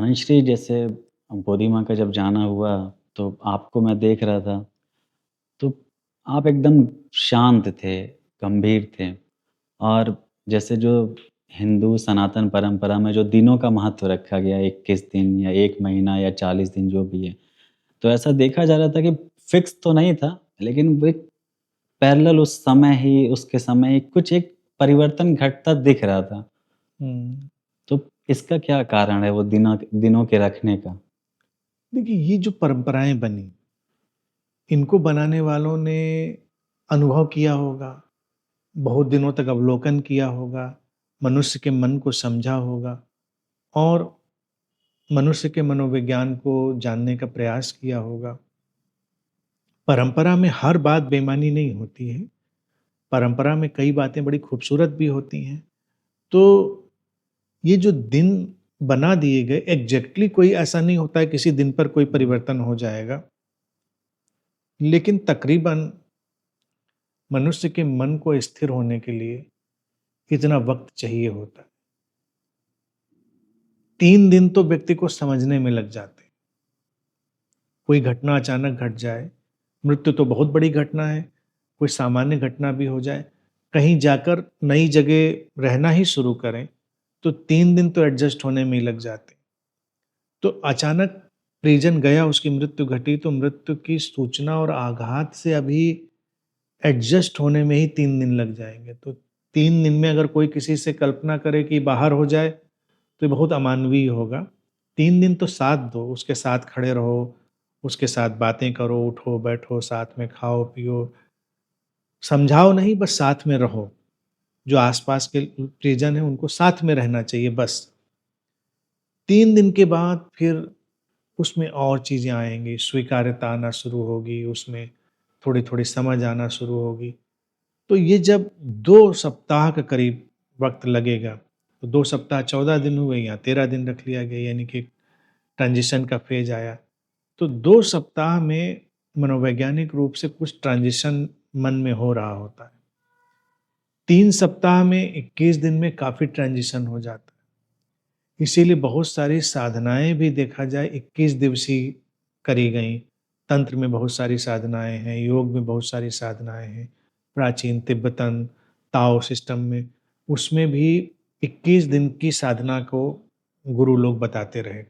अनुश्री, जैसे बोधी माँ का जब जाना हुआ तो आपको मैं देख रहा था, तो आप एकदम शांत थे, गंभीर थे। और जैसे जो हिंदू सनातन परंपरा में जो दिनों का महत्व रखा गया है, 21 दिन या 1 महीना या 40 दिन जो भी है, तो ऐसा देखा जा रहा था कि फिक्स तो नहीं था, लेकिन वो एक पैरेलल उस समय ही, उसके समय ही कुछ एक परिवर्तन घटता दिख रहा था। हुँ। तो इसका क्या कारण है वो दिनों के रखने का? देखिए, ये जो परंपराएँ बनी, इनको बनाने वालों ने अनुभव किया होगा, बहुत दिनों तक अवलोकन किया होगा, मनुष्य के मन को समझा होगा और मनुष्य के मनोविज्ञान को जानने का प्रयास किया होगा। परंपरा में हर बात बेईमानी नहीं होती है, परंपरा में कई बातें बड़ी खूबसूरत भी होती हैं। तो ये जो दिन बना दिए गए, एग्ज़ैक्टली कोई ऐसा नहीं होता है किसी दिन पर कोई परिवर्तन हो जाएगा। लेकिन तकरीबन मनुष्य के मन को स्थिर होने के लिए इतना वक़्त चाहिए होता है। 3 दिन तो व्यक्ति को समझने में लग जाते हैं। कोई घटना अचानक घट जाए, मृत्यु तो बहुत बड़ी घटना है, कोई सामान्य घटना भी हो जाए, कहीं जाकर नई जगह रहना ही शुरू करें, तो 3 दिन तो एडजस्ट होने में ही लग जाते हैं। तो अचानक परिजन गया, उसकी मृत्यु घटी, तो मृत्यु की सूचना और आघात से अभी एडजस्ट होने में ही 3 दिन लग जाएँगे। तो 3 दिन में अगर कोई किसी से कल्पना करे कि बाहर हो जाए, तो ये बहुत अमानवीय होगा। 3 दिन तो साथ दो, उसके साथ खड़े रहो, उसके साथ बातें करो, उठो-बैठो, साथ में खाओ-पियो, समझाओ नहीं, बस साथ में रहो। जो आस-पास के परिजन हैं, उनको साथ में रहना चाहिए बस। 3 दिन के बाद फिर उसमें और चीज़ें आएँगी, स्वीकार्यता आना शुरू होगी, उसमें थोड़ी-थोड़ी समझ आना शुरू होगी। तो ये जब 2 सप्ताह के करीब वक़्त लगेगा, तो 2 सप्ताह 14 दिन हुए या 13 दिन रख लिया गया, यानी कि ट्रांज़िशन का फ़ेज़ आया। तो 2 सप्ताह में मनोवैज्ञानिक रूप से कुछ ट्रांज़िशन मन में हो रहा होता है। 3 सप्ताह में 21 दिन में काफ़ी ट्रांज़िशन हो जाता है। इसीलिए बहुत सारी साधनाएँ भी देखा जाए 21 दिवसीय करी गईं। तंत्र में बहुत सारी साधनाएँ हैं, योग में बहुत सारी साधनाएँ हैं। प्राचीन तिब्बतन, ताओ सिस्टम में, उसमें भी 21 दिन की साधना को गुरु लोग बताते रहे।